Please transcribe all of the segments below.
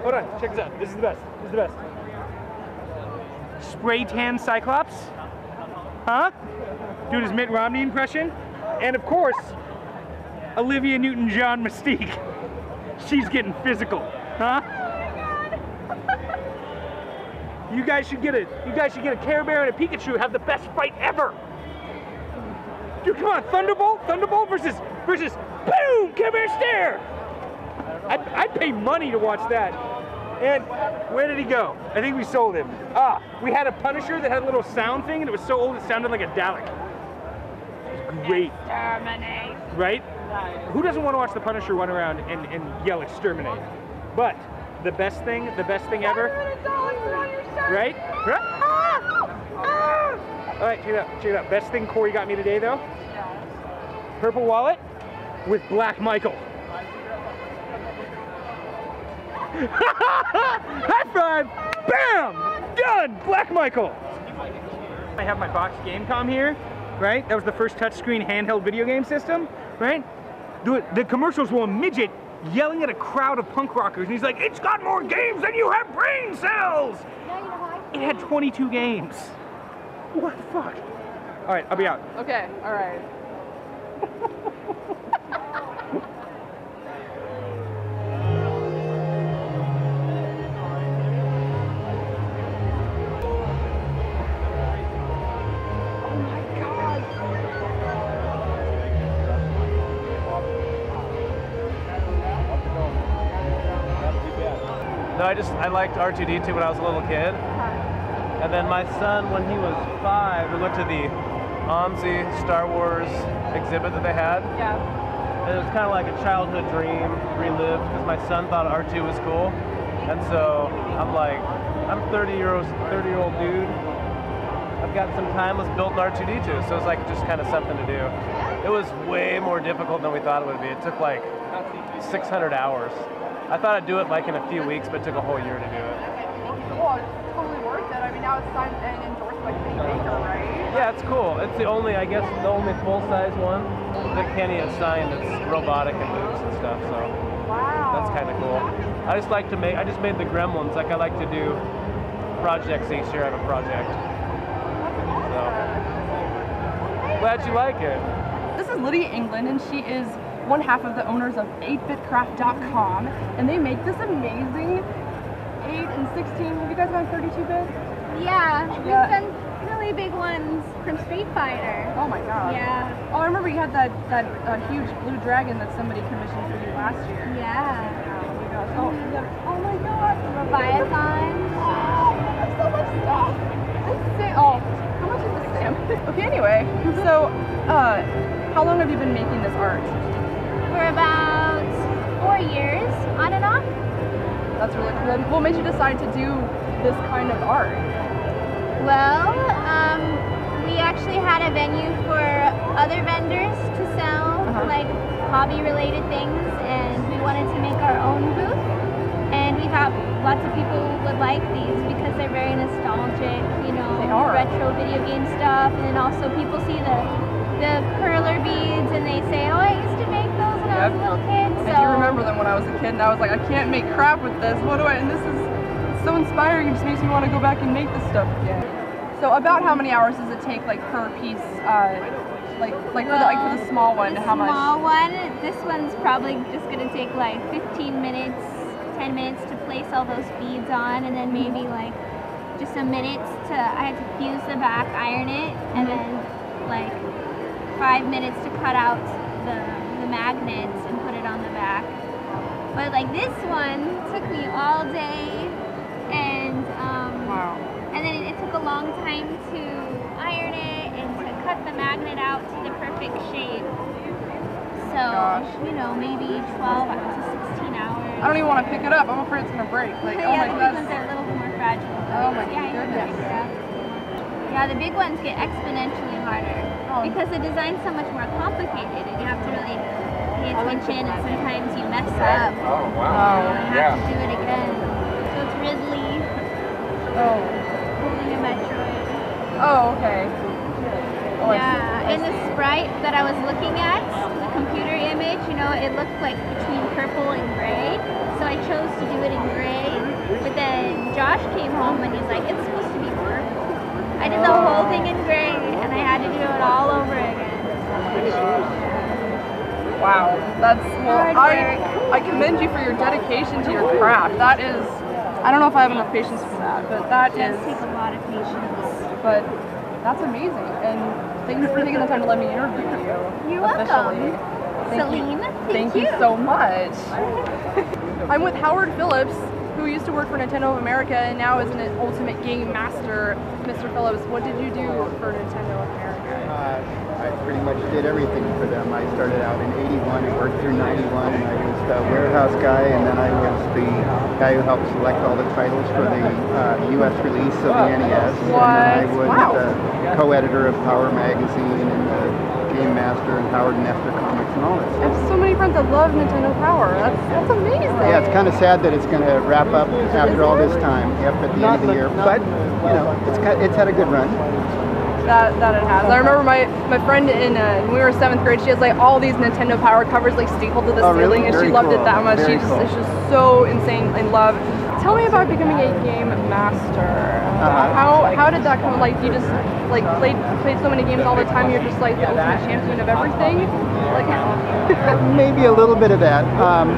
Hold on, check this out. This is the best. This is the best. Spray tan Cyclops. Huh? Doing his Mitt Romney impression. And of course, Olivia Newton-John Mystique. She's getting physical. Huh? You guys should get a Care Bear and a Pikachu, have the best fight ever. Dude, come on, Thunderbolt versus boom, Care Bear stare. I'd pay money to watch that. And where did he go? I think we sold him. Ah, we had a Punisher that had a little sound thing, and it was so old it sounded like a Dalek. It was great. Exterminate. Right? Who doesn't want to watch the Punisher run around and yell exterminate? But the best thing ever. Right? All right, check it out. Best thing Corey got me today, though. Purple wallet with Black Michael. High five! Bam! Done! Black Michael. I have my box Gamecom here, right? That was the first touchscreen handheld video game system, right? The commercials were a midget yelling at a crowd of punk rockers, and he's like, "It's got more games than you have brain cells!" It had 22 games. What the fuck? All right, I'll be out. Okay, all right. No, I liked R2D2 when I was a little kid. And then my son, when he was 5, we went to the OMSI Star Wars exhibit that they had. Yeah. And it was kind of like a childhood dream relived because my son thought R2 was cool. And so I'm like, I'm a 30-year-old dude. I've got some time, let's build an R2D2. So it's like just kind of something to do. It was way more difficult than we thought it would be. It took like 600 hours. I thought I'd do it like in a few weeks, but it took a whole year to do it. Well, it's totally worth it. I mean, now it's signed and endorsed by Kenny Baker, right? Yeah, it's cool. It's the only, I guess, the only full-size one that Kenny has signed that's robotic and moves and stuff, so wow. That's kind of cool. I just made the Gremlins. Like I like to do projects each year. I have a project. So, glad you like it. This is Lydia England, and she is one half of the owners of 8bitcraft.com, and they make this amazing 8 and 16. Have you guys done 32-bit? Yeah, we've done really big ones from Street Fighter. Oh my god. Yeah. Oh, I remember you had that huge blue dragon that somebody commissioned for you last year. Yeah. Oh my gosh. Oh my god. Leviathan. Oh, that's so much stuff. Oh, how much is this, Sam? Okay, anyway, so how long have you been making this art? For about 4 years, on and off. That's really cool. What made you decide to do this kind of art? Well, we actually had a venue for other vendors to sell like hobby-related things, and we wanted to make our own booth. And we thought lots of people would like these because they're very nostalgic, you know, retro video game stuff. And then also people see the curler beads and they say, "Oh, I used to make those when I was a little kid." So I do remember them when I was a kid, and I was like, I can't make crap with this. What do I? And this is so inspiring. It just makes me want to go back and make this stuff again. So about how many hours does it take, like per piece? Like for the small one, how much? Small one. This one's probably just gonna take like 15 minutes, 10 minutes to place all those beads on, and then maybe like just a minute to. I had to fuse the back, iron it, and then like 5 minutes to cut out the magnets and put it on the back. But like this one took me all day, and wow. And then it took a long time to iron it and to cut the magnet out to the perfect shape. So, you know, maybe 12 to 16 hours. I don't even want to pick it up. I'm afraid it's going to break. Like, oh my god. The big ones are a little bit more fragile. Oh my goodness. Yeah, the big ones get exponentially harder because the design's so much more complicated, and you have to really pay attention, and sometimes you mess up. Oh, wow. You have to do it again. So it's Ridley. Holding a Metroid. Oh, okay. Oh, yeah, and the sprite that I was looking at, the computer image, you know, it looked like between purple and gray, so I chose to do it in gray. But then Josh came home and he's like, it's supposed to be purple. I did the whole thing in gray, and I had to do it all over again. Wow, that's, well, Hard work. I commend you for your dedication to your craft. That is, I don't know if I have enough patience for that, but that It does is, take a lot of patience. but that's amazing. And thanks for taking the time to let me interview you. You're officially. welcome. Thank you. Celine, Thank you so much. I'm with Howard Phillips, who used to work for Nintendo of America and now is an ultimate game master. Mr. Phillips, what did you do for Nintendo of America? I pretty much did everything for them. I started out in '81 and worked through '91. I was the warehouse guy, and then I was the guy who helped select all the titles for the U.S. release of the NES. What? And then I was Wow. the co-editor of Power Magazine and the game master and Howard and Esther Comics and all this. I have so many friends that love Nintendo Power. That's amazing. Yeah, it's kind of sad that it's going to wrap up after all this time. Yep, at the end of the year. But you know, it's had a good run. That it has. I remember my friend in when we were 7th grade, she has like all these Nintendo Power covers like stapled to the Oh, really? ceiling, and she Very loved cool. it that much. Very She just cool. is just so insane in love. Tell me about becoming a game master. How did that come? Like you just like played so many games all the time. You're just like the ultimate champion of everything. Like Maybe a little bit of that,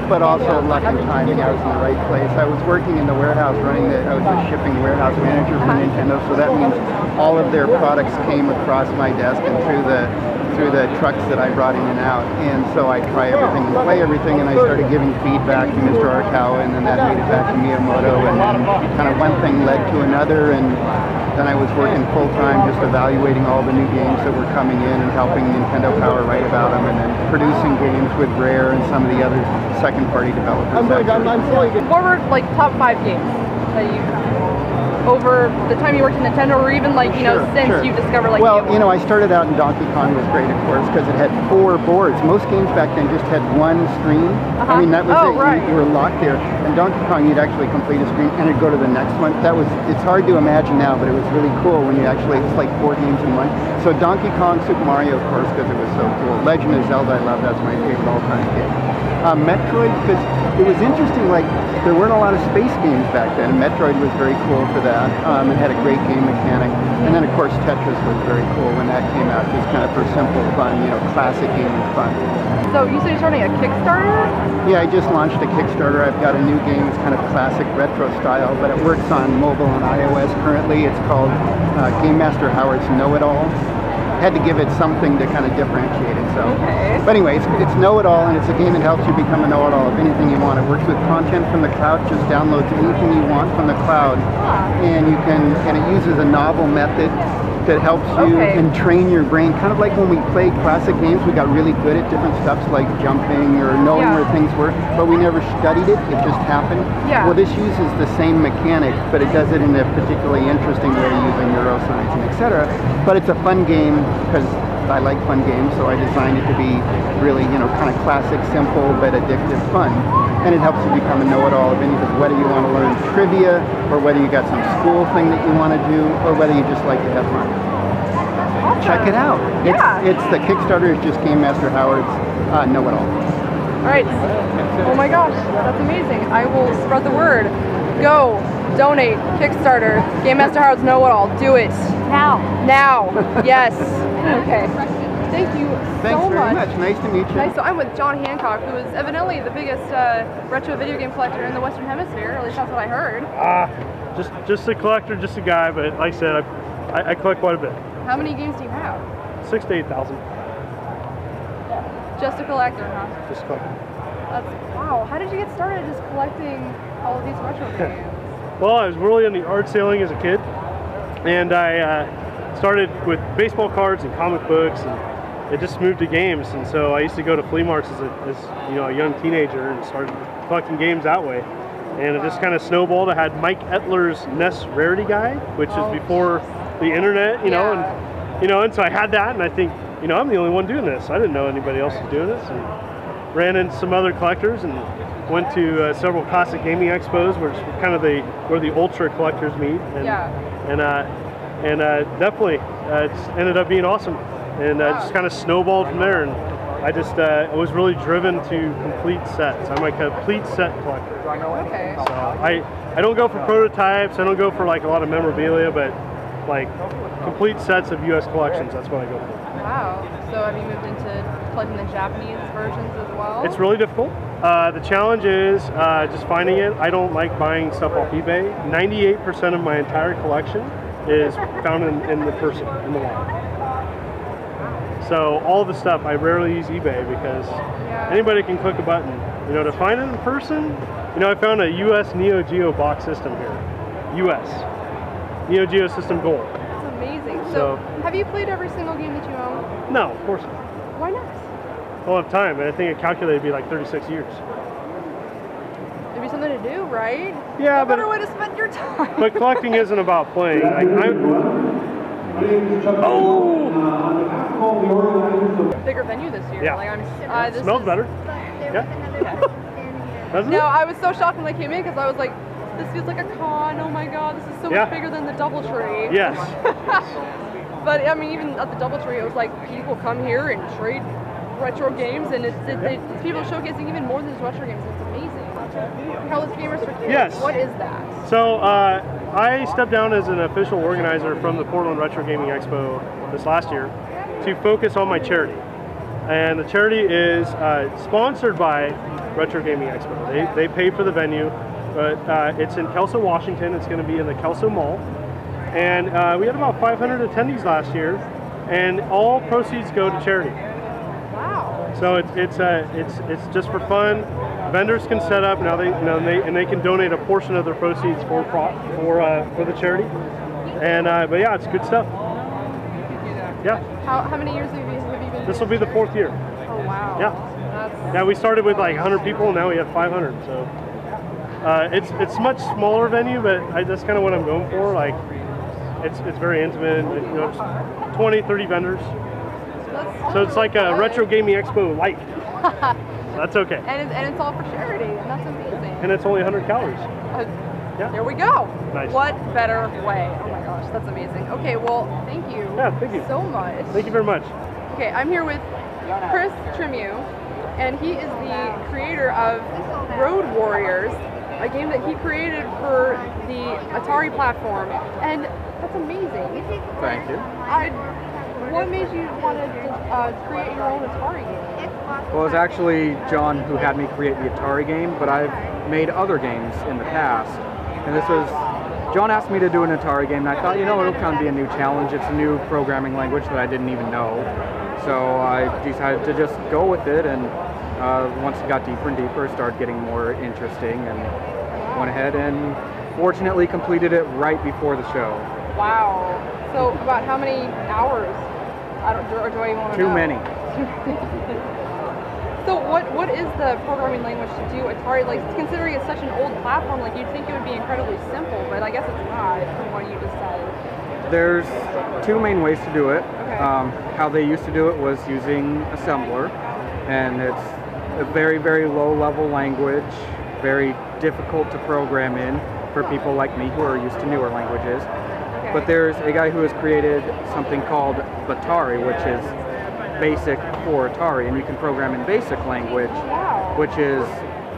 but also luck and timing. I was in the right place. I was working in the warehouse, I was a shipping warehouse manager for Nintendo, so that means all of their products came across my desk and through the trucks that I brought in and out. And so I try everything and play everything, and I started giving feedback to Mr. Arakawa, and then that made it back to Miyamoto, and then kind of one thing led to another, and then I was working full-time just evaluating all the new games that were coming in and helping Nintendo Power write about them, and then producing games with Rare and some of the other second-party developers. what were like top 5 games that you over the time you worked in Nintendo, or even like since you've discovered like? Well, I started out in Donkey Kong was great, of course, because it had 4 boards. Most games back then just had one screen. I mean, that was it. Right. You were locked there. And Donkey Kong, you'd actually complete a screen and it'd go to the next one. It's hard to imagine now, but it was really cool when it's like 4 games in one. So Donkey Kong, Super Mario, of course, because it was so cool. Legend of Zelda, I love. That's my favorite all-time game. Metroid, because it was interesting, like there weren't a lot of space games back then, and Metroid was very cool for that. It had a great game mechanic. And then of course Tetris was very cool when that came out, just kind of for simple fun, classic gaming fun. So you said you're starting a Kickstarter? Yeah, I just launched a Kickstarter. I've got a new game, it's kind of classic retro style, but it works on mobile and iOS currently. It's called Game Master Howard's Know-It-All. Had to give it something to kind of differentiate it. So, But anyway, it's know-it-all, and it's a game that helps you become a know-it-all of anything you want. It works with content from the cloud, just downloads anything you want from the cloud, and it uses a novel method that helps you and train your brain. Kind of like when we played classic games, we got really good at different stuff like jumping or knowing where things were, but we never studied it, it just happened. Yeah. Well, this uses the same mechanic, but it does it in a particularly interesting way using neuroscience and etc. But it's a fun game because I like fun games, so I designed it to be really, kind of classic, simple, but addictive fun. And it helps you become a know-it-all of anything, whether you want to learn trivia, or whether you got some school thing that you want to do, or whether you just like to have fun. Awesome. Check it out. Yeah. It's the Kickstarter is just Game Master Howard's Know-It-All. All right. Oh my gosh, that's amazing. I will spread the word. Go, donate, Kickstarter, Game Master Howard's Know-It-All. Do it. Now. Now. Yes. Okay. Thank you Thanks so very much. much. Nice to meet you. Nice. So I'm with John Hancock, who is evidently the biggest retro video game collector in the Western Hemisphere. At least that's what I heard. Just a collector, just a guy, but like I said, I collect quite a bit. How many games do you have? 6,000 to 8,000. Just a collector, huh? Just collecting. Wow. How did you get started just collecting all of these retro games? Well, I was really into art selling as a kid, and I started with baseball cards and comic books, and it just moved to games. And so I used to go to flea markets as a young teenager and started collecting games that way. And it just kind of snowballed. I had Mike Etler's NES Rarity Guide, which is before the internet, and so I had that, and I think, I'm the only one doing this. I didn't know anybody else was doing this, and ran into some other collectors and went to several classic gaming expos, which is kind of where the ultra collectors meet. And definitely, it ended up being awesome, and just kind of snowballed from there. And I just was really driven to complete sets. I'm a complete set collector. Okay. So I don't go for prototypes. I don't go for like a lot of memorabilia, but like complete sets of U.S. collections. That's what I go for. Wow. So have you moved into collecting the Japanese versions as well? It's really difficult. The challenge is just finding it. I don't like buying stuff off eBay. 98% of my entire collection is found in the person, in the wild. So all the stuff, I rarely use eBay because anybody can click a button. You know, to find it in person, you know, I found a US Neo Geo box system here. US. Neo Geo System Gold. That's amazing. So have you played every single game that you own? No, of course not. Why not? I don't have time, and I think it calculated to be like 36 years. It'd be something to do, right? Yeah, but better way to spend your time. But collecting isn't about playing. Bigger venue this year. Yeah. Like I'm. This smells better. Yeah. Doesn't no, it? I was so shocked when I came in because I was like, this feels like a con. Oh my god, this is so much bigger than the DoubleTree. Yes. But I mean, even at the DoubleTree, it was like people come here and trade retro games, and it's people showcasing even more than just retro games. It's amazing. Careless Gamers for Kids. Yes. What is that? So I stepped down as an official organizer from the Portland Retro Gaming Expo this last year to focus on my charity. And the charity is sponsored by Retro Gaming Expo. They pay for the venue, but it's in Kelso, Washington. It's going to be in the Kelso Mall. And we had about 500 attendees last year, and all proceeds go to charity. Wow. So it's just for fun. Vendors can set up now. They can donate a portion of their proceeds for the charity. And but yeah, it's good stuff. Yeah. How many years have you been? This will be the 4th year. Oh wow. Yeah. Yeah, we started with like 100 people, and now we have 500. So it's much smaller venue, but that's kind of what I'm going for. Like it's very intimate. You know, just 20, 30 vendors. So it's like a Retro Gaming Expo light. That's okay. And it's all for charity, and that's amazing. And it's only 100 calories. Yeah. There we go. Nice. What better way? Oh my gosh, that's amazing. Okay, well, thank you. Yeah, thank you so much. Thank you very much. Okay, I'm here with Chris Tremieux, and he is the creator of Road Warriors, a game that he created for the Atari platform, and that's amazing. Thank you. What made you want to create your own Atari game? Well, it was actually John who had me create the Atari game, but I've made other games in the past. And this was, John asked me to do an Atari game, and I thought, you know, it'll kind of be a new challenge. It's a new programming language that I didn't even know. So I decided to just go with it, and once it got deeper and deeper, it started getting more interesting, and went ahead and fortunately completed it right before the show. Wow. So about how many hours? Do I even want to know? Too many. So what is the programming language to do Atari? Like, considering it's such an old platform, like you'd think it would be incredibly simple, but I guess it's not from what you just said. There's 2 main ways to do it. Okay. How they used to do it was using assembler, and it's a very, very low level language, very difficult to program in for people like me who are used to newer languages. Okay. But there's a guy who has created something called Batari, which is basic for Atari, and you can program in basic language, which is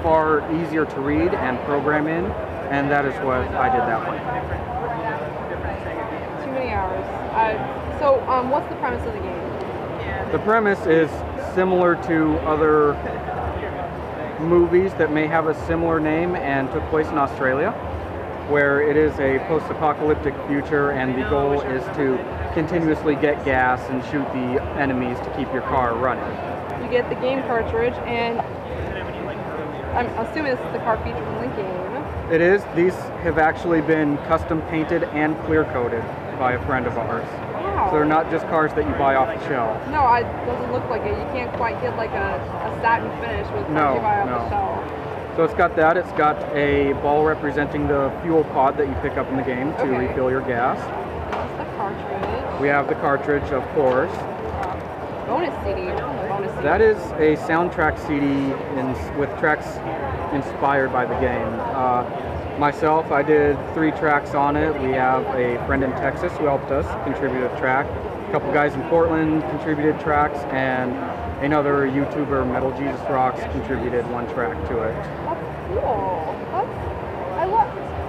far easier to read and program in, and that is what I did that one. Too many hours. So what's the premise of the game? The premise is similar to other movies that may have a similar name and took place in Australia, where it is a post-apocalyptic future, and the goal is to continuously get gas and shoot the enemies to keep your car running. You get the game cartridge, and I'm assuming this is the car featured in the game. It is. These have actually been custom painted and clear coated by a friend of ours. Wow. So they're not just cars that you buy off the shelf. No, it doesn't look like it. You can't quite get like a satin finish with cars you buy off the shelf. So it's got that. It's got a ball representing the fuel pod that you pick up in the game to refill your gas. That's the cartridge. We have the cartridge, of course. Bonus CD. What's on the bonus CD? That is a soundtrack CD with tracks inspired by the game. Myself, I did 3 tracks on it. We have a friend in Texas who helped us contribute a track. A couple guys in Portland contributed tracks, and another YouTuber, Metal Jesus Rocks, contributed one track to it. That's cool.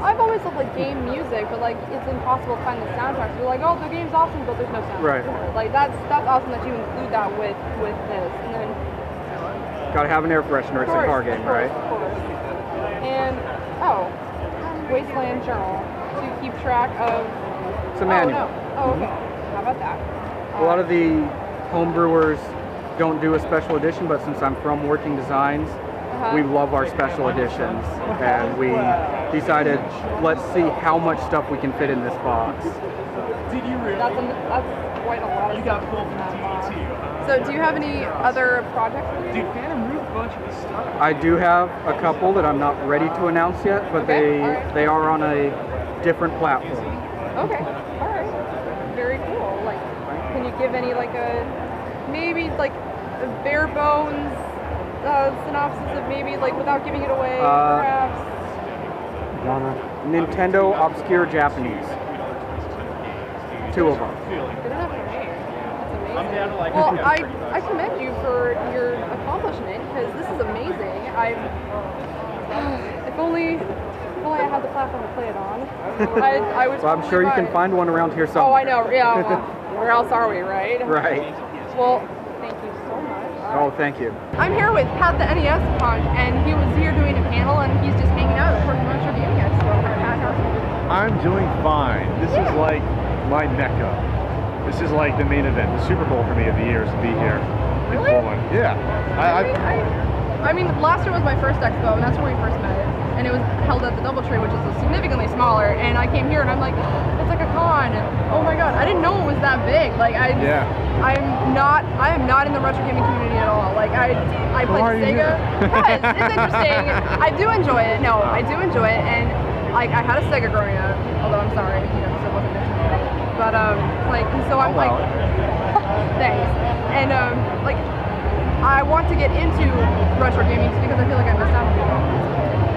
I've always loved like game music, but like it's impossible to find the soundtracks. You're like, oh, the game's awesome, but there's no soundtrack. Right. Like that's awesome that you include that with this, and then Gotta have an air freshener. It's a car game, right? Of course. And Wasteland Journal to keep track of. It's a manual. Oh no. Oh okay. How about that? A lot of the homebrewers don't do a special edition, but since I'm from Working Designs, we love our special editions, and we decided, let's see how much stuff we can fit in this box. That's quite a lot of stuff in that box. So do you have any other projects? Dude, Phantom Roof bunch of stuff. I do have a couple that I'm not ready to announce yet, but they are on a different platform. Okay, all right, very cool. Like, can you give any like maybe like a bare bones synopsis of maybe like without giving it away, perhaps? Nintendo Obscure Japanese. 2 of them. Good enough for me. That's amazing. Well, I commend you for your accomplishment because this is amazing. If only I had the platform to play it on. I would. Well, I'm sure you can find one around here somewhere. Oh, I know. Yeah. Well, where else are we, right? Right. Well, thank you so much. Oh, thank you. I'm here with Pat the NES Punk, and he was here doing a panel, and he's just hanging out at the Retro Expo. Pat, how are you? I'm doing fine. This is like my mecca. This is like the main event, the Super Bowl for me of the years to be here in Poland. Yeah. I mean, last year was my first expo, and that's where we first met. And it was held at the Doubletree, which is significantly smaller. And I came here, and I'm like, it's like a con. Oh my god, I didn't know it was that big. Like I am not in the retro gaming community at all. Like I play Sega. Yes, it's interesting. I do enjoy it. No, I do enjoy it, and like I had a Sega growing up. Although I'm sorry, because it wasn't Nintendo. But like, so I'm like, thanks. And like, I want to get into retro gaming because I feel like I missed out on it.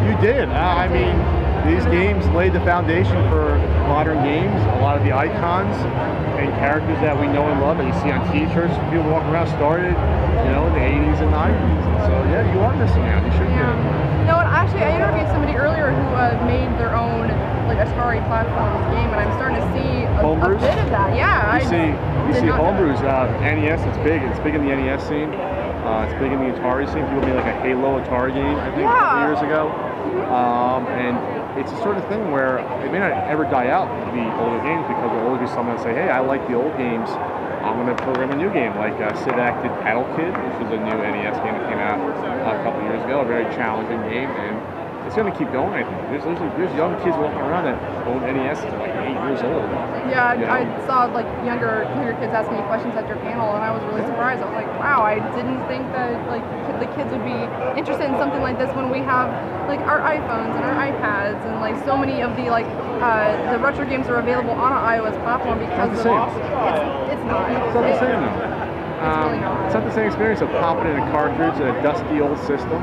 You did. I mean, these games laid the foundation for modern games. A lot of the icons and characters that we know and love that you see on t-shirts, people walking around started, you know, in the 80s and 90s. And so, yeah, you are missing out. You should get it. No, and actually, I interviewed somebody earlier who made their own like Atari platform game, and I'm starting to see a bit of that. Yeah, you see homebrews. NES, it's big. It's big in the NES scene. It's big in the Atari scene. People made like a Halo Atari game, I think, a couple years ago. And it's the sort of thing where it may not ever die out, the older games, because there'll always be someone that say, hey, I like the old games. I'm going to program a new game. Like Sid acted Paddle Kid, which is a new NES game that came out a couple years ago. A very challenging game, and it's going to keep going, I think. There's young kids walking around that own NES at like 8 years old. Yeah, I saw like younger kids asking me questions at your panel, and I was really surprised. I was like, wow, I didn't think that like the kids would be interested in something like this when we have like our iPhones and our iPads, and like so many of the like the retro games are available on an iOS platform because it's not the same. It's not. It's not the same though. It's not the same experience of popping in a cartridge in a dusty old system.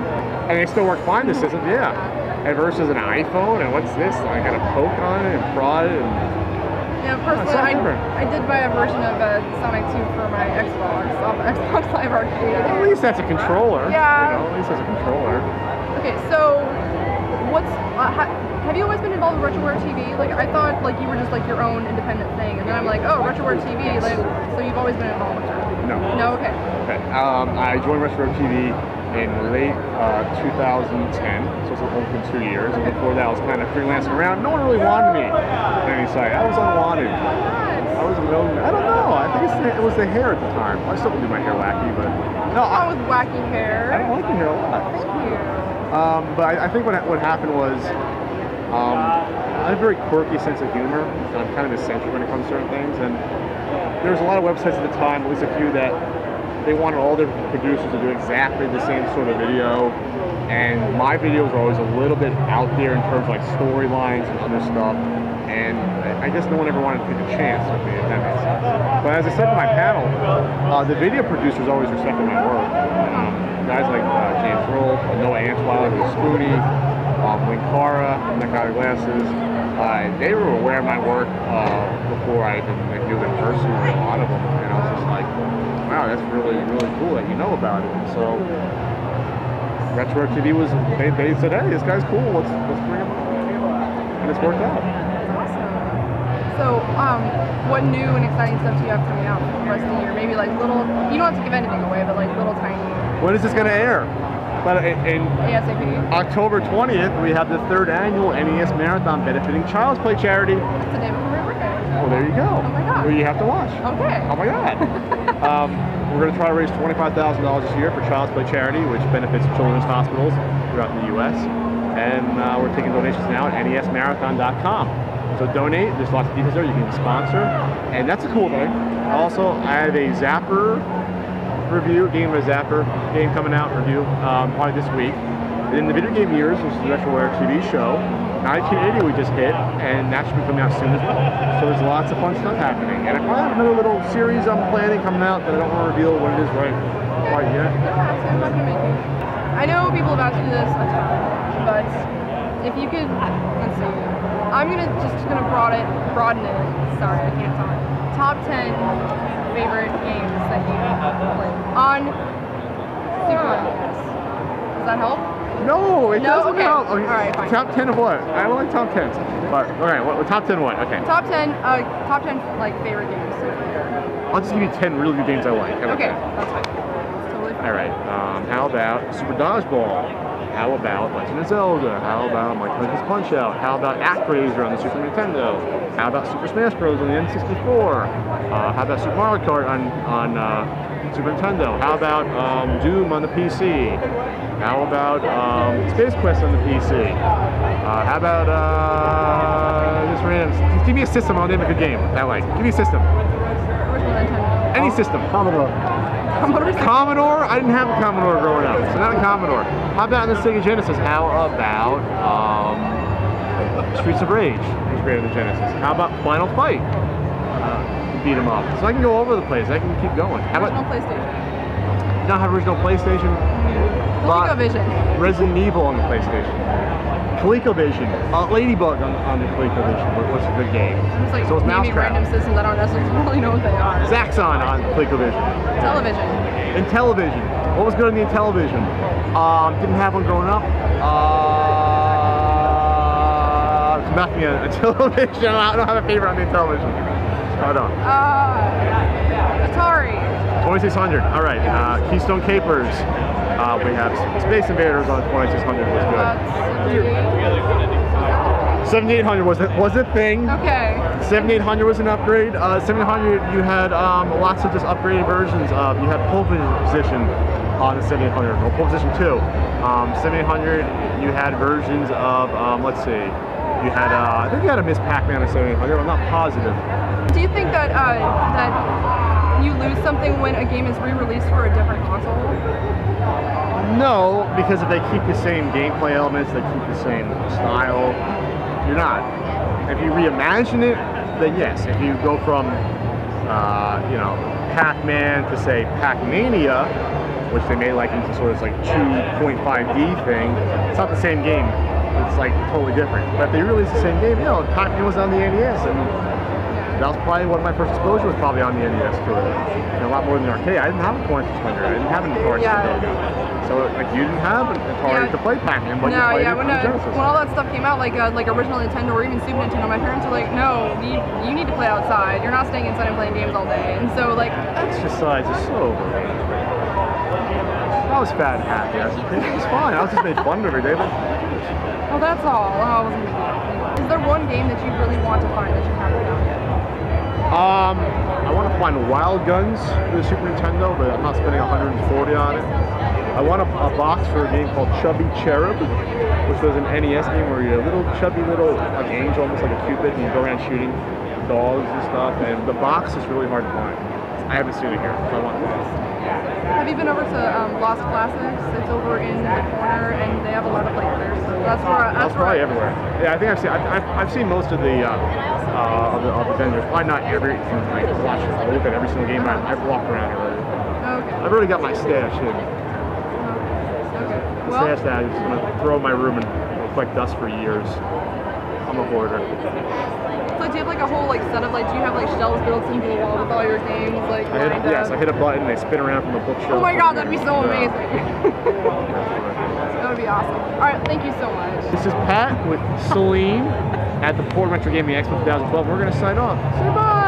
And they still work fine, the system, yeah. And versus an iPhone, and what's this? I got to poke on it and prod it. Yeah, personally, I did buy a version of Sonic 2 for my Xbox, off Xbox Live Arcade. Well, at least that's a controller. Yeah. You know, at least that's a controller. Okay, so have you always been involved with RetroWare TV? Like, I thought like you were just like your own independent thing, and then I'm like, oh, RetroWare TV, like, so you've always been involved with it? No. No, okay. Okay. I joined RetroWare TV in late 2010, so it's been 2 years. And before that, I was kind of freelancing around. No one really wanted me on any site. I was unwanted. I was known. I don't know. I think it was the hair at the time. I still do my hair wacky, but no. I was wacky hair. I don't like your hair a lot. Thank you. But I think what happened was I have a very quirky sense of humor. I'm kind of eccentric when it comes to certain things, and there was a lot of websites at the time, at least a few, that they wanted all their producers to do exactly the same sort of video, and my videos were always a little bit out there in terms of like storylines and other stuff, and I guess no one ever wanted to take a chance with me, if that makes sense. But as I said in my panel, the video producers always respected my work. Guys like James Roll, Noah Antweiler, who's Spoonie, Linkara, that guy with glasses, they were aware of my work before I even knew them personally, a lot of them, and I was just like, wow, that's really, really cool that you know about it. And so Retro TV was, they said, hey, this guy's cool, let's bring him on. And it's worked out. So, what new and exciting stuff do you have coming out for the rest of the year? Maybe like little, you don't have to give anything away, but like little tiny. When is this going to air? But in ASAP. October 20th, we have the 3rd annual NES Marathon benefiting Child's Play charity. That's the day before my birthday. Well, there you go. Oh my god. Well, you have to watch. Okay. Oh my god. We're going to try to raise $25,000 this year for Child's Play charity, which benefits children's hospitals throughout the U.S. And we're taking donations now at NESmarathon.com. So donate. There's lots of details there. You can sponsor, and that's a cool thing. Also, I have a Zapper review, game coming out review probably this week. And in the video game years, which is the Retro TV show, 1980 we just hit, and that should be coming out soon as well. So there's lots of fun stuff happening. And I probably have another little series I'm planning coming out that I don't want to reveal what it is right yet. I know people have asked you this a ton, but if you could, let's see, I'm just gonna broaden it. Sorry, I can't talk. Top 10 favorite games that you played on Super NES. Does that help? No, it doesn't help. Okay. All right, fine. Top 10 of what? I don't like top 10s. But okay, top 10 what? Okay. Top 10 like favorite games. I'll just give you 10 really good games I like. Okay, that's fine. That's totally fine. All right. How about Super Dodgeball? How about Legend of Zelda? How about My Cousin's Punch-Out? How about ActRaiser on the Super Nintendo? How about Super Smash Bros. On the N64? How about Super Mario Kart on Super Nintendo? How about Doom on the PC? How about Space Quest on the PC? How about just random? Just give me a system, I'll name a good game that way. Give me a system. Any system. Commodore. Commodore? I didn't have a Commodore growing up, so not a Commodore. How about in the Sega Genesis? How about Streets of Rage? Was great in the Genesis. How about Final Fight? Beat 'em up. So I can go over the place. I can keep going. How Original about PlayStation? You don't have original PlayStation? ColecoVision. Resident Evil on the PlayStation. ColecoVision. Ladybug on the ColecoVision. What's a good game? It's like so it's naming random systems. I don't necessarily know what they are. Zaxxon on ColecoVision. Television. Intellivision. What was good on the Intellivision? Didn't have one growing up. Nothing on the television. I don't have a favorite on the television. Hold on. Atari. 2600. All right. Keystone Capers. We have Space Invaders on 2600 was good. 7800 was a thing. Okay. 7800 was an upgrade. 7800 you had lots of just upgraded versions of. You had pole position on the 7800, or pole position 2. 7800 you had versions of let's see. You had I think you had a Miss Pac-Man on 7800. I'm not positive. Do you think that that you lose something when a game is re-released for a different console? No, because if they keep the same gameplay elements, they keep the same style, you're not. If you reimagine it, then yes. If you go from, you know, Pac-Man to say Pac-Mania, which they made like into sort of like 2.5D thing, it's not the same game. It's like totally different. But if they release the same game, you know, Pac-Man was on the NES, and that was probably one of my first exposure was probably on the NES to it. And a lot more than the arcade. I didn't have a 2600. I didn't have an Atari. So like you didn't have an Atari to play Pac-Man, but you played it on the Genesis. When all that stuff came out, like original Nintendo or even Super Nintendo, my parents were like, no, you need to play outside. You're not staying inside and playing games all day. And so like exercise is so overrated. I was fat and happy. I was just, it was fine. I was just made fun of every day. Well, that's all. Is there one game that you really want to find that you haven't found yet? I want to find Wild Guns for the Super Nintendo, but I'm not spending $140 on it. I want a box for a game called Chubby Cherub, which was an NES game where you're a little chubby little like angel, almost like a Cupid, and you go around shooting dogs and stuff. And the box is really hard to find. I haven't seen it here, so I want it. Have you been over to Lost Classics? It's over in the corner, and they have a lot of players. So that's probably everywhere. Yeah, I think I've seen most of the vendors. Probably not every. I look at every single game I've walked around already. Okay. I've already got my stash in. Okay. Well, stash that I'm just gonna throw in my room and collect dust for years. I'm a hoarder. So do you have like a whole like set of like, do you have like shelves built into the wall with all your games like lined up? Yes, I hit a button, they spin around from the bookshelf. Oh my god, that'd be so amazing. That would be awesome. Alright, thank you so much. This is Pat with Celine at the Portland Retro Gaming Expo 2012. We're going to sign off. Say bye!